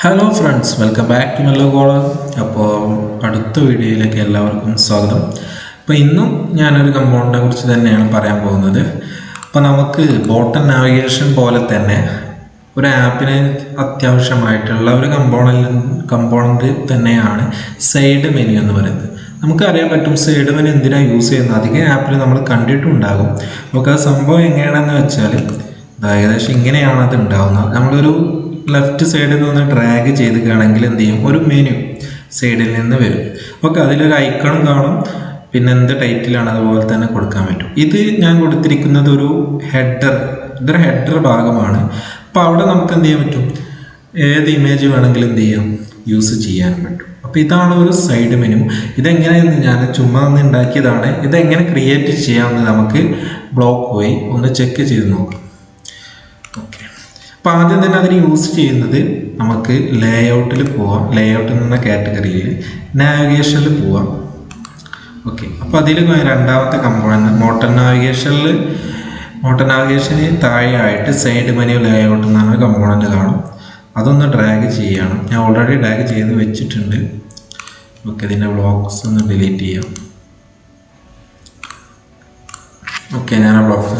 Hello friends, welcome back to Malayalam. അപ്പോൾ അടുത്ത വീഡിയോയിലേക്ക് എല്ലാവർക്കും സ്വാഗതം. അപ്പോൾ ഇന്നും ഞാനൊരു കമ്പോണൻറ്റിനെ കുറിച്ച് തന്നെയാണ് പറയാൻ പോകുന്നത്. അപ്പോൾ നമുക്ക് ബോട്ടം നാവിഗേഷൻ പോലെ തന്നെ ഒരു ആപ്പിന് അത്യാവശ്യമായിട്ടുള്ള ഒരു കമ്പോണൻറ്റ് തന്നെയാണ് സൈഡ് മെനു എന്ന് പറയുന്നത്. നമുക്കറിയാൻ പറ്റും സൈഡ് മെനു എന്തിനാണ് യൂസ് ചെയ്യുന്നത്. അധികം ആപ്പിൽ നമ്മൾ കണ്ടിട്ടുണ്ടാകും. നമുക്ക് ആ സംഭവം എങ്ങനെയാണെന്ന് വെച്ചാൽ ഏകദേശം ഇങ്ങനെയാണ് അത് ഉണ്ടാകുന്നത്. നമ്മളൊരു ലെഫ്റ്റ് സൈഡിൽ നിന്ന് ഡ്രാഗ് ചെയ്തിട്ടാണെങ്കിൽ എന്ത് ചെയ്യും, ഒരു മെനു സൈഡിൽ നിന്ന് വരും. ഓക്കെ, അതിലൊരു ഐക്കണും കാണും, പിന്നെ എന്ത് ടൈറ്റിലാണ് അതുപോലെ തന്നെ കൊടുക്കാൻ പറ്റും. ഇത് ഞാൻ കൊടുത്തിരിക്കുന്നത് ഒരു ഇതൊരു ഹെഡർ ഭാഗമാണ്. അപ്പോൾ അവിടെ നമുക്ക് എന്ത് ചെയ്യാൻ പറ്റും, ഏത് ഇമേജ് വേണമെങ്കിലും എന്ത് ചെയ്യാം, യൂസ് ചെയ്യാൻ പറ്റും. അപ്പോൾ ഇതാണ് ഒരു സൈഡ് മെനു. ഇതെങ്ങനെയെന്ന് ഞാൻ ചുമ്മാ ഒന്ന് ഉണ്ടാക്കിയതാണ്. ഇതെങ്ങനെ ക്രിയേറ്റ് ചെയ്യാമെന്ന് നമുക്ക് ബ്ലോക്ക് പോയി ഒന്ന് ചെക്ക് ചെയ്ത് നോക്കാം. ഓക്കെ, അപ്പോൾ ആദ്യം തന്നെ അതിന് യൂസ് ചെയ്യുന്നത് നമുക്ക് ലേഔട്ടിൽ പോവാം. ലേഔട്ടിൽ നിന്ന കാറ്റഗറിയിൽ നാവിഗേഷനിൽ പോവാം. ഓക്കെ, അപ്പോൾ അതിൽ രണ്ടാമത്തെ കമ്പോണൻറ്റ് മോട്ടർ നാവിഗേഷന് താഴെയായിട്ട് സൈഡ് മെനു ലേഔട്ട് എന്നാണ് കമ്പോണൻറ്റ് കാണും. അതൊന്ന് ഡ്രാഗ് ചെയ്യണം. ഞാൻ ഓൾറെഡി ഡ്രാഗ് ചെയ്ത് വെച്ചിട്ടുണ്ട്. ഓക്കെ, ഇതിൻ്റെ ബ്ലോക്സ് ഒന്ന് ഡിലീറ്റ് ചെയ്യാം. ഓക്കെ, ഞാൻ ആ ബ്ലോക്സ്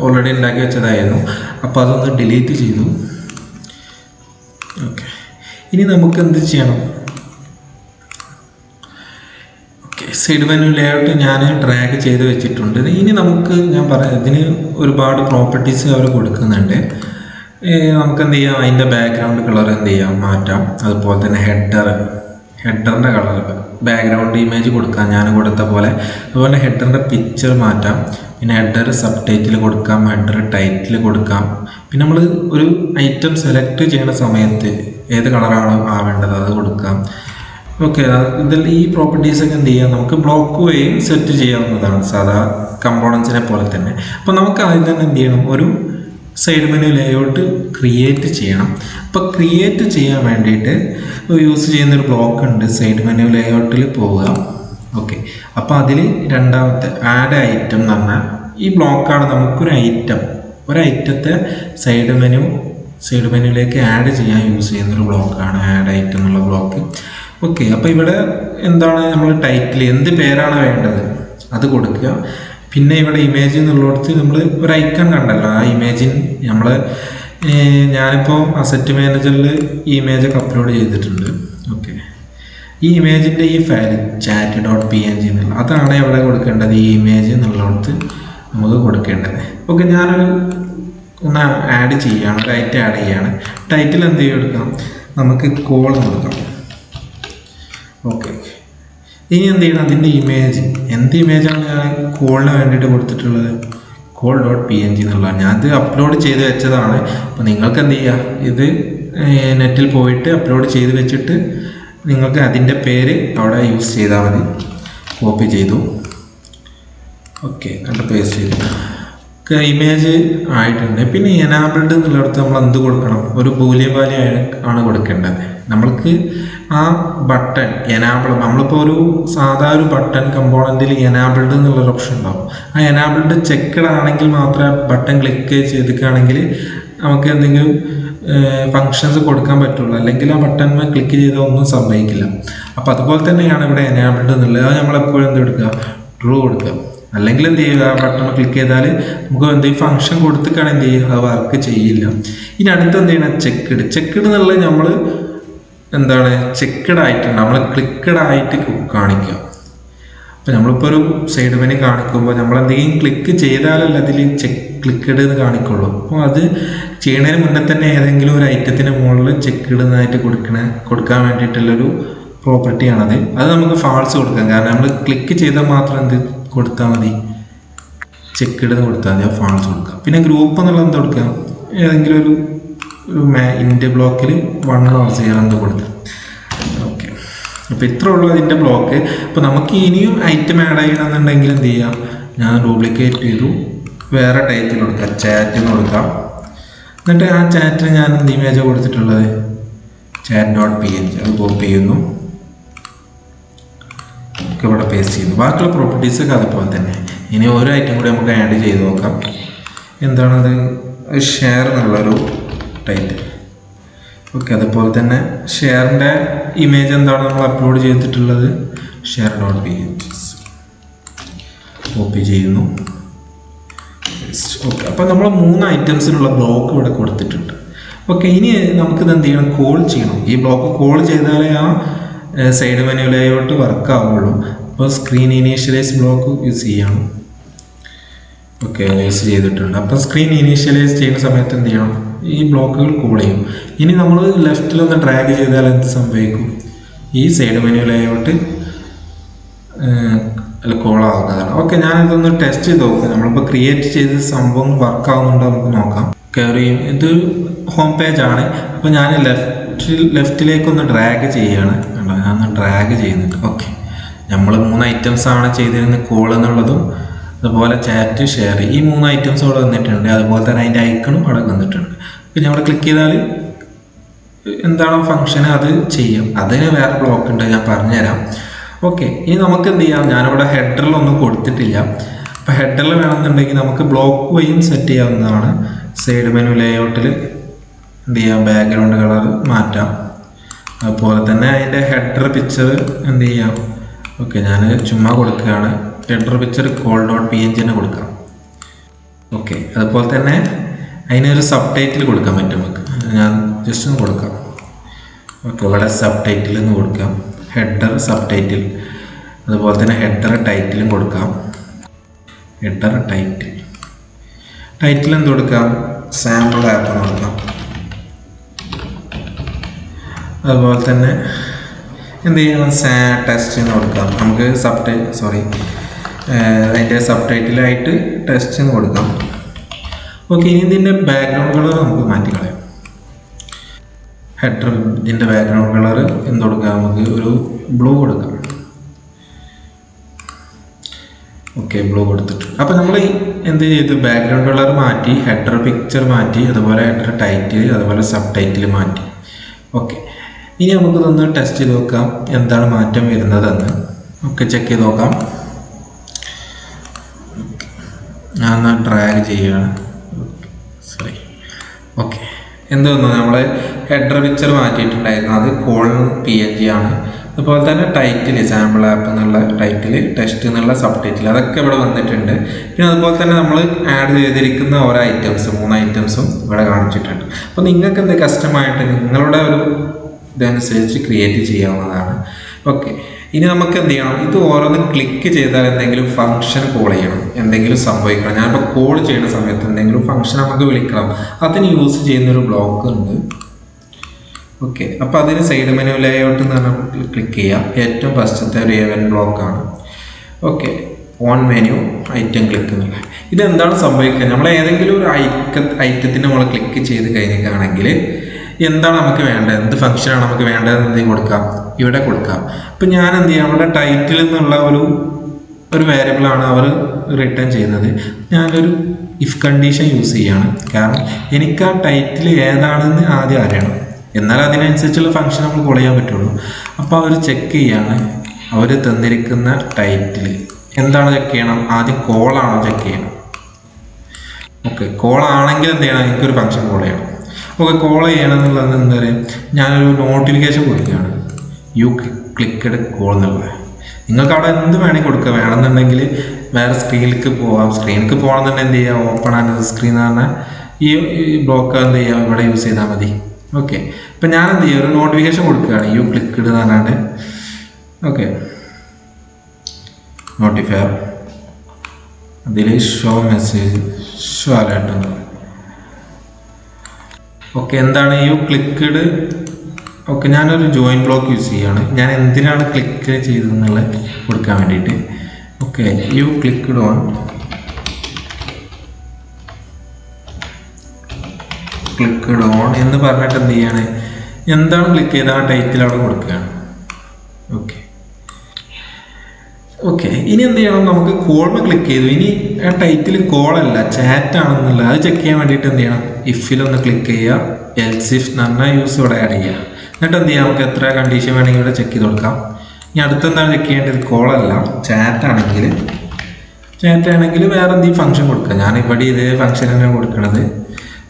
ഓൾറെഡി ഉണ്ടാക്കി വെച്ചതായിരുന്നു. അപ്പോൾ അതൊന്ന് ഡിലീറ്റ് ചെയ്തു. ഓക്കെ, ഇനി നമുക്ക് എന്ത് ചെയ്യണം. ഓക്കെ, സൈഡ് മെനു ലേഔട്ട് ഞാൻ ഡ്രാഗ് ചെയ്ത് വെച്ചിട്ടുണ്ട്. ഇനി നമുക്ക് ഞാൻ പറയാം, ഇതിന് ഒരുപാട് പ്രോപ്പർട്ടീസ് അവർ കൊടുക്കുന്നുണ്ട്. നമുക്ക് എന്ത് ചെയ്യാം, അതിൻ്റെ ബാക്ക്ഗ്രൗണ്ട് കളർ എന്ത് ചെയ്യാം, മാറ്റാം. അതുപോലെ തന്നെ ഹെഡറിൻ്റെ കളർ, ബാക്ക്ഗ്രൗണ്ട് ഇമേജ് കൊടുക്കാം ഞാൻ കൊടുത്ത പോലെ. അതുപോലെ ഹെഡറിൻ്റെ പിക്ചർ മാറ്റാം. പിന്നെ ഹെഡർ സബ് ടൈറ്റിൽ കൊടുക്കാം, ഹെഡർ ടൈറ്റിൽ കൊടുക്കാം. പിന്നെ നമ്മൾ ഒരു ഐറ്റം സെലക്ട് ചെയ്യുന്ന സമയത്ത് ഏത് കളറാണോ ആവേണ്ടത് അത് കൊടുക്കാം. ഓക്കെ, ഇതിൽ ഈ പ്രോപ്പർട്ടീസൊക്കെ എന്ത് ചെയ്യാം, നമുക്ക് ബ്ലോക്ക് വഴി സെറ്റ് ചെയ്യാവുന്നതാണ്, സാധാ കമ്പോണൻസിനെ പോലെ തന്നെ. അപ്പോൾ നമുക്ക് ആദ്യം തന്നെ എന്ത് ചെയ്യണം, ഒരു സൈഡ് മെനു ലേഔട്ട് ക്രിയേറ്റ് ചെയ്യണം. അപ്പോൾ ക്രിയേറ്റ് ചെയ്യാൻ വേണ്ടിയിട്ട് യൂസ് ചെയ്യുന്നൊരു ബ്ലോക്ക് ഉണ്ട്. സൈഡ് മെനു ലേഔട്ടിൽ പോവുക. ഓക്കെ, അപ്പോൾ അതിൽ രണ്ടാമത്തെ ആഡ് ഐറ്റം എന്ന് പറഞ്ഞാൽ ഈ ബ്ലോക്കാണ് നമുക്കൊരു ഐറ്റത്തെ സൈഡ് മെനുവിലേക്ക് ആഡ് ചെയ്യാൻ യൂസ് ചെയ്യുന്നൊരു ബ്ലോക്കാണ് ആഡ് ഐറ്റം എന്നുള്ള ബ്ലോക്ക്. ഓക്കെ, അപ്പോൾ ഇവിടെ എന്താണ് നമ്മൾ ടൈറ്റിൽ എന്ത് പേരാണ് വേണ്ടത് അത് കൊടുക്കുക. പിന്നെ ഇവിടെ ഇമേജ് എന്നുള്ളിടത്ത് നമ്മൾ ഒരു ഐക്കൺ കണ്ടല്ലോ, ആ ഇമേജിന് ഞാനിപ്പോൾ അസറ്റ് മാനേജറിൽ ഈ ഇമേജൊക്കെ അപ്ലോഡ് ചെയ്തിട്ടുണ്ട്. ഓക്കെ, ഈ ഇമേജിൻ്റെ ഈ ഫയൽ chat.png എന്നുള്ള അതാണ് എവിടെ കൊടുക്കേണ്ടത്, ഈ ഇമേജ് എന്നുള്ളിടത്ത് നമുക്ക് കൊടുക്കേണ്ടത്. ഓക്കെ, ഞാനൊരു ഒന്ന് ആഡ് ചെയ്യുകയാണ്, ഒരു ഐറ്റം ആഡ് ചെയ്യുകയാണ്. ടൈറ്റിൽ എന്ത് കൊടുക്കാം, നമുക്ക് കോൾ കൊടുക്കാം. ഓക്കെ, ഇനി എന്ത് ചെയ്യണം, അതിൻ്റെ ഇമേജ് എന്ത് ഇമേജാണ് ഞാൻ കോളിന് വേണ്ടിയിട്ട് കൊടുത്തിട്ടുള്ളത്, call.png എന്നുള്ളതാണ്. ഞാനത് അപ്ലോഡ് ചെയ്ത് വെച്ചതാണ്. അപ്പോൾ നിങ്ങൾക്ക് എന്ത് ചെയ്യുക, ഇത് നെറ്റിൽ പോയിട്ട് അപ്ലോഡ് ചെയ്ത് വെച്ചിട്ട് നിങ്ങൾക്ക് അതിൻ്റെ പേര് അവിടെ യൂസ് ചെയ്താൽ മതി. കോപ്പി ചെയ്തു. ഓക്കെ, എന്നിട്ട് പേസ്റ്റ് ചെയ്തു. ഇമേജ് ആയിട്ടുണ്ട്. പിന്നെ എനാബിൾഡ് എന്നുള്ളിടത്ത് നമ്മൾ എന്ത് കൊടുക്കണം, ഒരു ബൂലിയൻ വാല്യൂ ആണ് കൊടുക്കേണ്ടത്. നമ്മൾക്ക് ആ ബട്ടൺ നമ്മളിപ്പോൾ ഒരു സാധാരണ ബട്ടൺ കമ്പോണൻറ്റിൽ എനാബിൾഡ് എന്നുള്ളൊരു ഓപ്ഷൻ ഉണ്ടാവും. ആ എനാബിൾഡ് ചെക്കഡ് ആണെങ്കിൽ മാത്രമേ ബട്ടൺ ക്ലിക്ക് ചെയ്തിട്ടാണെങ്കിൽ നമുക്ക് എന്തെങ്കിലും ഫങ്ഷൻസ് കൊടുക്കാൻ പറ്റുള്ളൂ. അല്ലെങ്കിൽ ആ ബട്ടൺ ക്ലിക്ക് ചെയ്താൽ ഒന്നും സംഭവിക്കില്ല. അപ്പോൾ അതുപോലെ തന്നെയാണ് ഇവിടെ എനാബിൾഡ് എന്നുള്ളത്. അത് നമ്മളെപ്പോഴും എന്ത് കൊടുക്കുക, ട്രൂ കൊടുക്കുക. അല്ലെങ്കിൽ എന്ത് ചെയ്യുക, ആ ബട്ടൺ ക്ലിക്ക് ചെയ്താൽ നമുക്ക് എന്തെങ്കിലും ഫങ്ഷൻ കൊടുത്തിട്ടാണ് എന്ത് ചെയ്യുക, അത് വർക്ക് ചെയ്യില്ല. ഇനി അടുത്ത് എന്ത് ചെയ്യണം, ചെക്കഡ് എന്നുള്ളത് നമ്മൾ എന്താണ് ചെക്കഡ് ആയിട്ടുണ്ട്, നമ്മൾ ക്ലിക്കഡ് ആയിട്ട് കാണിക്കുക. അപ്പോൾ നമ്മളിപ്പോൾ ഒരു സൈഡ് മെനു കാണിക്കുമ്പോൾ നമ്മൾ എന്തെങ്കിലും ക്ലിക്ക് ചെയ്താലല്ല അതിൽ ക്ലിക്കഡ് എന്ന് കാണിക്കുള്ളൂ. അപ്പോൾ അത് ചെയ്യുന്നതിന് മുന്നേ തന്നെ ഏതെങ്കിലും ഒരു ഐറ്റത്തിന് മുകളിൽ ചെക്കഡ് എന്നായിട്ട് കൊടുക്കാൻ വേണ്ടിയിട്ടുള്ളൊരു പ്രോപ്പർട്ടിയാണത്. അത് നമുക്ക് ഫാൾസ് കൊടുക്കാം. കാരണം നമ്മൾ ക്ലിക്ക് ചെയ്താൽ മാത്രം എന്ത് കൊടുത്താൽ മതി, ചെക്കഡ് എന്ന് കൊടുത്താൽ മതി, ഫാൾസ് കൊടുക്കാം. പിന്നെ ഗ്രൂപ്പ് എന്നുള്ള എന്ത് കൊടുക്കാം, ഏതെങ്കിലും ഒരു ഇൻ്റെ ബ്ലോക്കിൽ 1 or 0 എന്ത് കൊടുക്കാം. ഓക്കെ, അപ്പോൾ ഇത്രേ ഉള്ളൂ അതിൻ്റെ ബ്ലോക്ക്. അപ്പോൾ നമുക്ക് ഇനിയും ഐറ്റം ആഡ് ചെയ്യണമെന്നുണ്ടെങ്കിൽ എന്ത് ചെയ്യാം, ഞാൻ ഡ്യൂപ്ലിക്കേറ്റ് ചെയ്തു, വേറെ ടൈറ്റിൽ കൊടുക്കാം, ചാറ്റ് എന്ന് കൊടുക്കാം. എന്നിട്ട് ആ ചാറ്റിന് ഞാൻ എന്ത് ഇമേജ് കൊടുത്തിട്ടുള്ളത്, chat.png, അത് കോപ്പി ചെയ്യുന്നു. ഒക്കെ ഇവിടെ പേസ്റ്റ് ചെയ്യുന്നു. ബാക്കിയുള്ള പ്രോപ്പർട്ടീസൊക്കെ അതുപോലെ തന്നെ. ഇനി ഓരോ ഐറ്റം കൂടി നമുക്ക് ആഡ് ചെയ്ത് നോക്കാം. എന്താണത്, ഷെയർ എന്നുള്ളൊരു ടൈറ്റിൽ. ഓക്കെ, അതുപോലെ തന്നെ ഷെയറിൻ്റെ ഇമേജ് എന്താണ് നമ്മൾ അപ്ലോഡ് ചെയ്തിട്ടുള്ളത്, share dot P N G copy ചെയ്യുന്നു. ഓക്കെ, അപ്പോൾ നമ്മൾ 3 ഐറ്റംസിനുള്ള ബ്ലോക്ക് ഇവിടെ കൊടുത്തിട്ടുണ്ട്. ഓക്കെ, ഇനി നമുക്കിത് എന്ത് ചെയ്യണം, കോൾ ചെയ്യണം. ഈ ബ്ലോക്ക് കോൾ ചെയ്താലേ ആ സൈഡ് മെനു ലേഔട്ട് വർക്ക് ആവുള്ളൂ. അപ്പോൾ സ്ക്രീൻ ഇനീഷ്യലൈസ് ബ്ലോക്ക് യൂസ് ചെയ്യണം. ഓക്കെ, യൂസ് ചെയ്തിട്ടുണ്ട്. അപ്പോൾ സ്ക്രീൻ ഇനീഷ്യലൈസ് ചെയ്യുന്ന സമയത്ത് എന്ത് ചെയ്യണം, ഈ ബ്ലോക്കുകൾ കോൾ ചെയ്യും. ഇനി നമ്മൾ ലെഫ്റ്റിലൊന്ന് ഡ്രാഗ് ചെയ്താൽ എന്ത് സംഭവിക്കും, ഈ സൈഡ് മെനു ലേഔട്ട് കോൾ ആവുന്നതാണ്. ഓക്കെ, ഞാനിതൊന്ന് ടെസ്റ്റ് ചെയ്ത് നോക്കാം. നമ്മളിപ്പോൾ ക്രിയേറ്റ് ചെയ്ത സംഭവം വർക്ക് ആവുന്നുണ്ടോ നമുക്ക് നോക്കാം. കയറിയും ഇത് ഹോം പേജ് ആണ്. അപ്പോൾ ഞാൻ ലെഫ്റ്റിലേക്കൊന്ന് ഡ്രാഗ് ചെയ്യുകയാണ്. ഞാനൊന്ന് ഡ്രാഗ് ചെയ്യുന്നുണ്ട്. ഓക്കെ, നമ്മൾ 3 ഐറ്റംസ് ആണ് ചെയ്തിരുന്നത്, കോൾ എന്നുള്ളതും അതുപോലെ ചാറ്റ്, ഷെയർ, ഈ 3 ഐറ്റംസ് അവിടെ വന്നിട്ടുണ്ട്. അതുപോലെ തന്നെ അതിൻ്റെ ഐക്കണും അവിടെ വന്നിട്ടുണ്ട്. പിന്നെ അവിടെ ക്ലിക്ക് ചെയ്താൽ എന്താണോ ഫംഗ്ഷൻ അത് ചെയ്യും. അതിന് വേറെ ബ്ലോക്ക് ഉണ്ട്, ഞാൻ പറഞ്ഞുതരാം. ഓക്കെ, ഇനി നമുക്ക് എന്ത് ചെയ്യാം, ഞാനിവിടെ ഹെഡറിലൊന്നും കൊടുത്തിട്ടില്ല. അപ്പോൾ ഹെഡറിൽ വേണമെന്നുണ്ടെങ്കിൽ നമുക്ക് ബ്ലോക്ക് വഴിയും സെറ്റ് ചെയ്യാവുന്നതാണ്. സൈഡ് മെനു ലേഔട്ടിൽ എന്ത് ചെയ്യാം, ബാക്ക്ഗ്രൗണ്ട് കളർ മാറ്റാം. അതുപോലെ തന്നെ അതിൻ്റെ ഹെഡർ പിക്ചർ എന്ത് ചെയ്യാം. ഓക്കെ, ഞാൻ ചുമ്മാ കൊടുക്കുകയാണ്. Header picture call dot P N G തന്നെ കൊടുക്കാം. ഓക്കെ, അതുപോലെ തന്നെ അതിനൊരു സബ് ടൈറ്റിൽ കൊടുക്കാൻ പറ്റും നമുക്ക്. ഞാൻ ജസ്റ്റ് ഒന്ന് കൊടുക്കാം. ഓക്കെ, ഇവിടെ സബ് ടൈറ്റിൽ എന്ന് കൊടുക്കാം. ഹെഡർ സബ് ടൈറ്റിൽ, അതുപോലെ തന്നെ ഹെഡർ ടൈറ്റിലും കൊടുക്കാം. ഹെഡർ ടൈറ്റിൽ എന്ത് കൊടുക്കാം, സാമ്പിൾ ആപ്പ് എന്ന് കൊടുക്കാം. അതുപോലെ തന്നെ എന്ത് ചെയ്യണം, ടെസ്റ്റ് എന്ന് കൊടുക്കാം. നമുക്ക് അതിൻ്റെ സബ് ടൈറ്റിലായിട്ട് ടെസ്റ്റ് എന്ന് കൊടുക്കാം. ഓക്കെ, ഇനി ഇതിൻ്റെ ബാക്ക്ഗ്രൗണ്ട് കളർ നമുക്ക് മാറ്റിക്കളയാം. ഹെഡർ ഇതിൻ്റെ ബാക്ക്ഗ്രൗണ്ട് കളർ എന്ത് കൊടുക്കാം, നമുക്ക് ഒരു ബ്ലൂ കൊടുക്കാം. ഓക്കെ, ബ്ലൂ കൊടുത്തിട്ട് അപ്പോൾ നമ്മൾ എന്ത് ചെയ്തു, ബാക്ക്ഗ്രൗണ്ട് കളർ മാറ്റി, ഹെഡർ പിക്ചർ മാറ്റി, അതുപോലെ ഹെഡർ ടൈറ്റിൽ, അതുപോലെ സബ് ടൈറ്റിൽ മാറ്റി. ഓക്കെ, ഇനി നമുക്കിതൊന്ന് ടെസ്റ്റ് ചെയ്ത് നോക്കാം എന്താണ് മാറ്റം വരുന്നതെന്ന്. ഓക്കെ, ചെക്ക് ചെയ്ത് നോക്കാം. ഞാൻ ഡ്രാഗ് ചെയ്യുകയാണ്. ഓക്കെ, എന്തോന്നു നമ്മൾ ഹെഡർ പിക്ചർ മാറ്റിയിട്ടുണ്ടായിരുന്നു, അത് കോൾ പി എൻ ജി ആണ്. അതുപോലെ തന്നെ ടൈറ്റിൽ സാമ്പിൾ ആപ്പ് എന്നുള്ള ടൈറ്റിൽ, ടെസ്റ്റ് എന്നുള്ള സബ് ടൈറ്റിൽ, അതൊക്കെ ഇവിടെ വന്നിട്ടുണ്ട്. പിന്നെ അതുപോലെ തന്നെ നമ്മൾ ആഡ് ചെയ്തിരിക്കുന്ന ഓരോ ഐറ്റംസ് 3 ഐറ്റംസും ഇവിടെ കാണിച്ചിട്ടുണ്ട്. അപ്പോൾ നിങ്ങൾക്ക് എന്ത് കസ്റ്റമായിട്ട് നിങ്ങളുടെ ഒരു ഇതനുസരിച്ച് ക്രിയേറ്റ് ചെയ്യാവുന്നതാണ്. ഓക്കെ, ഇനി നമുക്ക് എന്ത് ചെയ്യണം, ഇത് ഓരോന്ന് ക്ലിക്ക് ചെയ്താൽ എന്തെങ്കിലും ഫംഗ്ഷൻ കോൾ ചെയ്യണം, എന്തെങ്കിലും സംഭവിക്കണം. ഞാനിപ്പോൾ കോൾ ചെയ്യുന്ന സമയത്ത് എന്തെങ്കിലും ഫംഗ്ഷൻ നമുക്ക് വിളിക്കണം, അതിന് യൂസ് ചെയ്യുന്നൊരു ബ്ലോക്ക് ഉണ്ട്. ഓക്കെ, അപ്പോൾ അതിന് സൈഡ് മെനു ലേഔട്ട് എന്ന് പറഞ്ഞാൽ ക്ലിക്ക് ചെയ്യാം. ഏറ്റവും ഫസ്റ്റത്തെ ഒരു event ബ്ലോക്കാണ്. Okay, on menu item click എന്നുള്ള ഇതെന്താണ് സംഭവിക്കുക, നമ്മൾ ഏതെങ്കിലും ഒരു ഐറ്റത്തിന് നമ്മൾ ക്ലിക്ക് ചെയ്ത് കഴിഞ്ഞിട്ടാണെങ്കിൽ എന്താണ് നമുക്ക് വേണ്ടത്, എന്ത് ഫംഗ്ഷനാണ് നമുക്ക് വേണ്ടതെന്ന് എന്തെങ്കിലും കൊടുക്കാം, ഇവിടെ കൊടുക്കാം. ഇപ്പം ഞാൻ എന്ത് ചെയ്യാം, നമ്മുടെ ടൈറ്റിൽ നിന്നുള്ള ഒരു വേരിയബിളാണ് അവർ റിട്ടേൺ ചെയ്യുന്നത്. ഞാനൊരു ഇഫ് കണ്ടീഷൻ യൂസ് ചെയ്യാണ്. കാരണം എനിക്ക് ആ ടൈറ്റിൽ ഏതാണെന്ന് ആദ്യം അറിയണം, എന്നാൽ അതിനനുസരിച്ചുള്ള ഫംഗ്ഷൻ നമ്മൾ കോൾ ചെയ്യാൻ പറ്റുള്ളൂ. അപ്പോൾ അവർ ചെക്ക് ചെയ്യാണ്, അവർ തന്നിരിക്കുന്ന ടൈറ്റിൽ എന്താണ് ചെക്ക് ചെയ്യണം, ആദ്യം കോളാണോ ചെക്ക് ചെയ്യണം. ഓക്കെ, കോളാണെങ്കിൽ എന്ത് ചെയ്യണം, എനിക്കൊരു ഫംഗ്ഷൻ കോൾ ചെയ്യണം. ഓക്കെ, കോൾ ചെയ്യണം എന്നുള്ളത് എന്താ പറയുക, ഞാനൊരു നോട്ടിഫിക്കേഷൻ കൊടുക്കുകയാണ്, യു ക്ലിക്കഡ് കോൾ എന്നുള്ളത്. നിങ്ങൾക്ക് അവിടെ എന്ത് വേണമെങ്കിൽ കൊടുക്കുക. വേണമെന്നുണ്ടെങ്കിൽ വേറെ സ്ക്രീനിലേക്ക് പോകാം. സ്ക്രീനിലേക്ക് പോകണമെന്നുണ്ടെങ്കിൽ എന്ത് ചെയ്യുക, ഓപ്പൺ ആൻഡ് സ്ക്രീൻ എന്ന് പറഞ്ഞാൽ ഈ ബ്ലോക്ക് എന്ത് ചെയ്യുക, ഇവിടെ യൂസ് ചെയ്താൽ മതി. ഓക്കെ, ഇപ്പം ഞാൻ എന്ത് ചെയ്യുക, ഒരു നോട്ടിഫിക്കേഷൻ കൊടുക്കുകയാണ്, യു ക്ലിക്കഡ് എന്ന് പറഞ്ഞാണ്ട്. ഓക്കെ, നോട്ടിഫയർ, അതിൽ ഷോ മെസ്സേജ്, ഷോ അലേർട്ട് എന്ന് പറയും. ഓക്കെ, എന്താണ് യു ക്ലിക്കഡ്. ഓക്കെ, ഞാനൊരു ജോയിൻ ബ്ലോക്ക് യൂസ് ചെയ്യുകയാണ്. ഞാൻ എന്തിനാണ് ക്ലിക്ക് ചെയ്തതെന്നുള്ളത് കൊടുക്കാൻ വേണ്ടിയിട്ട്. ഓക്കെ, യു ക്ലിക്കഡ് ഓൺ എന്ന് പറഞ്ഞിട്ട് എന്ത് ചെയ്യാണ്, എന്താണ് ക്ലിക്ക് ചെയ്ത് ആ ടൈറ്റിൽ അവിടെ കൊടുക്കുകയാണ്. ഓക്കെ, ഓക്കെ, ഇനി എന്ത് ചെയ്യണം, നമുക്ക് കോൾമ ക്ലിക്ക് ചെയ്തു. ഇനി ആ ടൈറ്റിൽ കോളല്ല ചാറ്റ് ആണെന്നുള്ളത് അത് ചെക്ക് ചെയ്യാൻ വേണ്ടിയിട്ട് എന്ത് ചെയ്യണം, ഇഫിലൊന്ന് ക്ലിക്ക് ചെയ്യുക, എൽസ് ഇഫ് എന്ന് പറഞ്ഞാൽ യൂസ് ഇവിടെ ആഡ് ചെയ്യുക. എന്നിട്ട് എന്ത് ചെയ്യാം, നമുക്ക് എത്ര കണ്ടീഷൻ വേണമെങ്കിൽ ഇവിടെ ചെക്ക് ചെയ്ത് കൊടുക്കാം. ഇനി അടുത്തെന്താണ് ചെക്ക് ചെയ്യേണ്ടത്, കോളല്ല ചാറ്റ് ആണെങ്കിൽ വേറെ എന്തെങ്കിലും ഫംഗ്ഷൻ കൊടുക്കുക. ഞാൻ ഇവിടെ ഇതേ ഫംഗ്ഷൻ തന്നെയാണ് കൊടുക്കുന്നത്.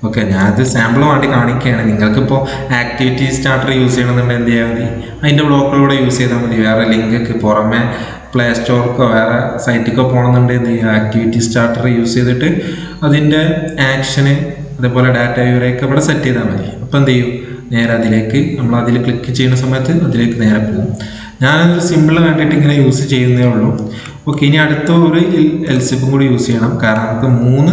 ഓക്കെ, ഞാനത് സാമ്പിൾ വേണ്ടി കാണിക്കുകയാണ്. നിങ്ങൾക്കിപ്പോൾ ആക്ടിവിറ്റി സ്റ്റാർട്ടർ യൂസ് ചെയ്യണമെന്നുണ്ടെങ്കിൽ എന്ത് ചെയ്യാൽ മതി, അതിൻ്റെ ബ്ലോക്കുകളൂടെ യൂസ് ചെയ്താൽ മതി. വേറെ ലിങ്കൊക്കെ പുറമെ പ്ലേ സ്റ്റോർക്കോ വേറെ സൈറ്റിക്കോ പോകണമെന്നുണ്ടെങ്കിൽ എന്ത് ചെയ്യുക, ആക്ടിവിറ്റി സ്റ്റാർട്ടർ യൂസ് ചെയ്തിട്ട് അതിൻ്റെ ആക്ഷന് അതേപോലെ ഡാറ്റ വ്യൂറൊക്കെ ഇവിടെ സെറ്റ് ചെയ്താൽ മതി. അപ്പോൾ എന്ത് ചെയ്യും, നേരെ അതിലേക്ക് നമ്മൾ അതിൽ ക്ലിക്ക് ചെയ്യുന്ന സമയത്ത് അതിലേക്ക് നേരെ പോകും. ഞാനൊരു സിമ്പിൾ വേണ്ടിയിട്ട് ഇങ്ങനെ യൂസ് ചെയ്യുന്നേ ഉള്ളൂ. ഓക്കെ, ഇനി അടുത്ത ഒരു എൽസിപ്പും കൂടി യൂസ് ചെയ്യണം. കാരണം നമുക്ക് 3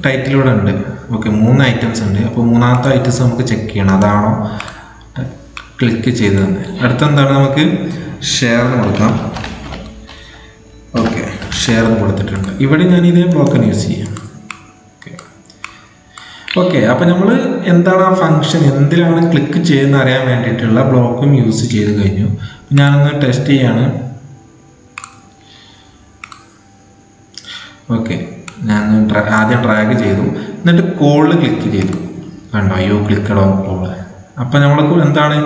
ടൈറ്റിലൂടെ ഉണ്ട്. ഓക്കെ, 3 ഐറ്റംസ് ഉണ്ട്. അപ്പോൾ മൂന്നാമത്തെ ഐറ്റംസ് നമുക്ക് ചെക്ക് ചെയ്യണം, അതാണോ ക്ലിക്ക് ചെയ്തത്. അടുത്ത എന്താണ്, നമുക്ക് ഷെയർ കൊടുക്കാം. ഓക്കെ, ഷെയർ കൊടുത്തിട്ടുണ്ട്. ഇവിടെ ഞാൻ ഇതേ ബ്ലോക്കാണ് യൂസ് ചെയ്യാം. ഓക്കെ, അപ്പോൾ നമ്മൾ എന്താണ് ആ ഫംഗ്ഷൻ എന്തിലാണ് ക്ലിക്ക് ചെയ്യുന്ന അറിയാൻ വേണ്ടിയിട്ടുള്ള ബ്ലോക്കും യൂസ് ചെയ്ത് കഴിഞ്ഞു. ഞാനൊന്ന് ടെസ്റ്റ് ചെയ്യാണ്. ഓക്കെ, ഞാൻ ആദ്യം ഡ്രാഗ് ചെയ്തു, എന്നിട്ട് കോളിൽ ക്ലിക്ക് ചെയ്തു. കണ്ടോ, യു ക്ലിക്കഡ് ഓൺ കോള്. അപ്പോൾ നമ്മൾക്ക് എന്താണ്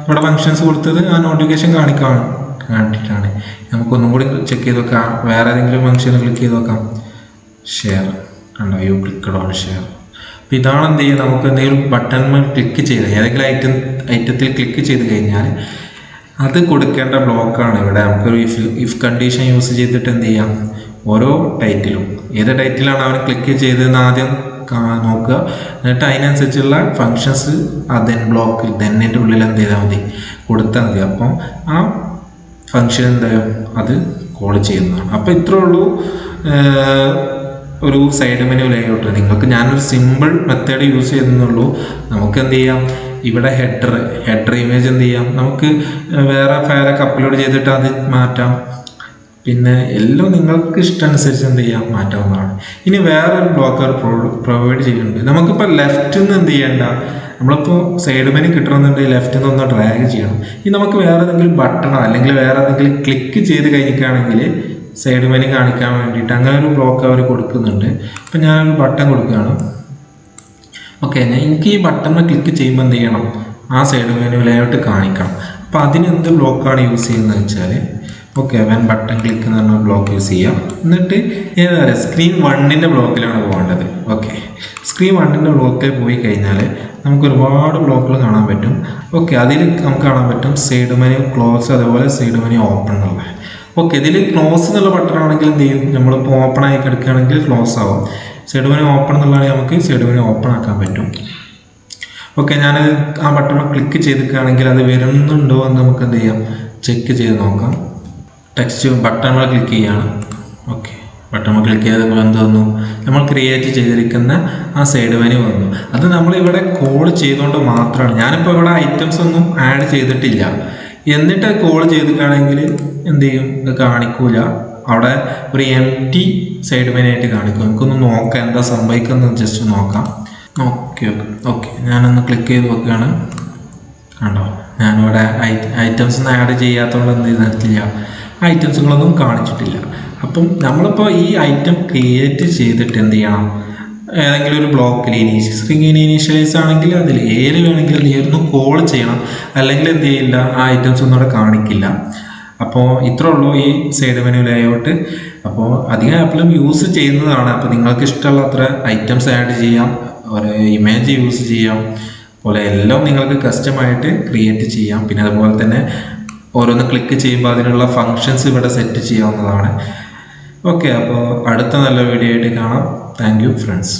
ഇവിടെ ഫങ്ഷൻസ് കൊടുത്തത്, ആ നോട്ടിഫിക്കേഷൻ കാണിക്കാൻ വേണ്ടിയിട്ടാണ്. നമുക്കൊന്നും കൂടി ചെക്ക് ചെയ്ത് നോക്കാം. വേറെ ഏതെങ്കിലും ഫംഗ്ഷന് ക്ലിക്ക് ചെയ്ത് നോക്കാം. ഷെയർ, കണ്ടോ, യു ക്ലിക്കഡ് ഓൺ ഷെയർ. അപ്പോൾ ഇതാണ് എന്ത് ചെയ്യുക, നമുക്ക് എന്തെങ്കിലും ബട്ടൺ ക്ലിക്ക് ചെയ്ത് ഏതെങ്കിലും ഐറ്റത്തിൽ ക്ലിക്ക് ചെയ്ത് കഴിഞ്ഞാൽ അത് കൊടുക്കേണ്ട ബ്ലോക്കാണ് ഇവിടെ. നമുക്കൊരു ഇഫ് കണ്ടീഷൻ യൂസ് ചെയ്തിട്ട് എന്ത് ചെയ്യാം, ഓരോ ടൈറ്റിലും ഏത് ടൈറ്റിലാണ് അവൻ ക്ലിക്ക് ചെയ്തതെന്ന് ആദ്യം നോക്കുക. എന്നിട്ട് അതിനനുസരിച്ചുള്ള ഫങ്ഷൻസ് ആ ബ്ലോക്കിൽ ദെന്നിൻ്റെ ഉള്ളിൽ എന്ത് ചെയ്താൽ മതി, കൊടുത്താൽ മതി. അപ്പം ആ ഫങ്ഷൻ എന്തായാലും അത് കോൾ ചെയ്യുന്നതാണ്. അപ്പോൾ ഇത്രേ ഉള്ളൂ ഒരു സൈഡ് മെനു ലേഔട്ട്. നിങ്ങൾക്ക് ഞാനൊരു സിമ്പിൾ മെത്തേഡ് യൂസ് ചെയ്യുന്നുള്ളൂ. നമുക്ക് എന്ത് ചെയ്യാം, ഇവിടെ ഹെഡർ ഇമേജ് എന്ത് ചെയ്യാം, നമുക്ക് വേറെ ഫയലൊക്കെ അപ്ലോഡ് ചെയ്തിട്ട് അത് മാറ്റാം. പിന്നെ എല്ലാം നിങ്ങൾക്ക് ഇഷ്ടമനുസരിച്ച് എന്ത് ചെയ്യാം, മാറ്റാവുന്നതാണ്. ഇനി വേറൊരു ബ്ലോക്കർ പ്രൊവൈഡ് ചെയ്യുന്നുണ്ട്. നമുക്കിപ്പോൾ ലെഫ്റ്റിൽ നിന്ന് എന്ത് ചെയ്യണ്ട, നമ്മളിപ്പോൾ സൈഡ് മെനു കിട്ടണമെന്നുണ്ടെങ്കിൽ ലെഫ്റ്റിൽ നിന്ന് ഒന്ന് ഡ്രാഗ് ചെയ്യണം. ഇനി നമുക്ക് വേറെ ഏതെങ്കിലും ബട്ടണോ അല്ലെങ്കിൽ വേറെ ഏതെങ്കിലും ക്ലിക്ക് ചെയ്ത് കഴിഞ്ഞിട്ടാണെങ്കിൽ സൈഡ് മെനു കാണിക്കാൻ വേണ്ടിയിട്ട് അങ്ങനെ ഒരു ബ്ലോക്ക് അവർ കൊടുക്കുന്നുണ്ട്. ഇപ്പം ഞാനൊരു ബട്ടൺ കൊടുക്കുകയാണ്. ഓക്കെ, എനിക്ക് ഈ ബട്ടണിൽ ക്ലിക്ക് ചെയ്യുമ്പോൾ എന്ത് ചെയ്യണം, ആ സൈഡ് മെനു ലേഔട്ട് കാണിക്കണം. അപ്പോൾ അതിനെന്ത് ബ്ലോക്കാണ് യൂസ് ചെയ്യുന്നത് വെച്ചാൽ, ഓക്കെ, വെൻ ബട്ടൺ ക്ലിക്ക് എന്ന് പറഞ്ഞ ബ്ലോക്ക് യൂസ് ചെയ്യാം. എന്നിട്ട് ഏതാ പറയുക, സ്ക്രീൻ 1ൻ്റെ ബ്ലോക്കിലാണ് പോകേണ്ടത്. ഓക്കെ, സ്ക്രീൻ 1ൻ്റെ ബ്ലോക്കിൽ പോയി കഴിഞ്ഞാൽ നമുക്ക് ഒരുപാട് ബ്ലോക്കുകൾ കാണാൻ പറ്റും. ഓക്കെ, അതിൽ നമുക്ക് കാണാൻ പറ്റും സൈഡ് മെനു ക്ലോസ്, അതേപോലെ സൈഡ് മെനു ഓപ്പൺ എന്നുള്ള. ഓക്കെ, ഇതിൽ ക്ലോസ് എന്നുള്ള ബട്ടൺ ആണെങ്കിൽ എന്ത് ചെയ്യും, നമ്മളിപ്പോൾ ഓപ്പൺ ആയി കിടക്കുകയാണെങ്കിൽ ക്ലോസ് ആവും. സൈഡ് മെനു ഓപ്പൺ എന്നുള്ളതാണെങ്കിൽ നമുക്ക് സൈഡ് മെനു ഓപ്പൺ ആക്കാൻ പറ്റും. ഓക്കെ, ഞാൻ ആ ബട്ടൺ ക്ലിക്ക് ചെയ്തിരിക്കുകയാണെങ്കിൽ അത് വരുന്നുണ്ടോ എന്ന് നമുക്ക് എന്ത് ചെയ്യാം, ചെക്ക് ചെയ്ത് നോക്കാം. ടെക്സ്റ്റ് ബട്ടൺ ക്ലിക്ക് ചെയ്യാണ്. ഓക്കെ, ബട്ടൺ ക്ലിക്ക് ചെയ്തപ്പോൾ എന്ത് വന്നു, നമ്മൾ ക്രിയേറ്റ് ചെയ്തിരിക്കുന്ന ആ സൈഡ് മെനു വന്നു. അത് നമ്മളിവിടെ കോൾ ചെയ്തുകൊണ്ട് മാത്രമാണ്. ഞാനിപ്പോൾ ഇവിടെ ഐറ്റംസ് ഒന്നും ആഡ് ചെയ്തിട്ടില്ല. എന്നിട്ട് കോൾ ചെയ്തിട്ടാണെങ്കിൽ എന്ത് ചെയ്യും, ഇത് കാണിക്കൂല. അവിടെ ഒരു എംപ്റ്റി സൈഡ് മെനു ആയിട്ട് കാണിക്കും. നമുക്കൊന്ന് നോക്കാം എന്താ സംഭവിക്കുന്നത്, ജസ്റ്റ് നോക്കാം. ഓക്കെ ഓക്കെ ഓക്കെ, ഞാനൊന്ന് ക്ലിക്ക് ചെയ്ത് നോക്കുകയാണ്. കണ്ടോ, ഞാനിവിടെ ഐറ്റംസ് ഒന്നും ആഡ് ചെയ്യാത്തതുകൊണ്ട് എന്ത് ചെയ്തിട്ടില്ല, ഐറ്റംസുകളൊന്നും കാണിച്ചിട്ടില്ല. അപ്പം നമ്മളിപ്പോൾ ഈ ഐറ്റം ക്രിയേറ്റ് ചെയ്തിട്ട് എന്ത് ചെയ്യണം, ഏതെങ്കിലും ഒരു ബ്ലോക്കിൽ സ്ട്രിംഗ് ഇനീഷ്യലൈസ് ആണെങ്കിൽ അതിൽ ഏത് വേണമെങ്കിലും എന്ത് ചെയ്യണം, കോൾ ചെയ്യണം. അല്ലെങ്കിൽ എന്ത് ചെയ്യില്ല, ആ ഐറ്റംസ് ഒന്നും അവിടെ കാണിക്കില്ല. അപ്പോൾ ഇത്രേ ഉള്ളൂ ഈ സൈഡ് മെനു ലേഔട്ട്. അപ്പോൾ അധികം ആപ്പിലും യൂസ് ചെയ്യുന്നതാണ്. അപ്പോൾ നിങ്ങൾക്ക് ഇഷ്ടമുള്ള അത്ര ഐറ്റംസ് ആഡ് ചെയ്യാം, ഒരു ഇമേജ് യൂസ് ചെയ്യാം, പോലെ എല്ലാം നിങ്ങൾക്ക് കസ്റ്റമായിട്ട് ക്രിയേറ്റ് ചെയ്യാം. പിന്നെ അതുപോലെ തന്നെ ഓരോന്ന് ക്ലിക്ക് ചെയ്യുമ്പോൾ അതിനുള്ള ഫങ്ഷൻസ് ഇവിടെ സെറ്റ് ചെയ്യാവുന്നതാണ്. ഓക്കെ, അപ്പോൾ അടുത്ത നല്ല വീഡിയോ ആയിട്ട് കാണാം. Thank you friends.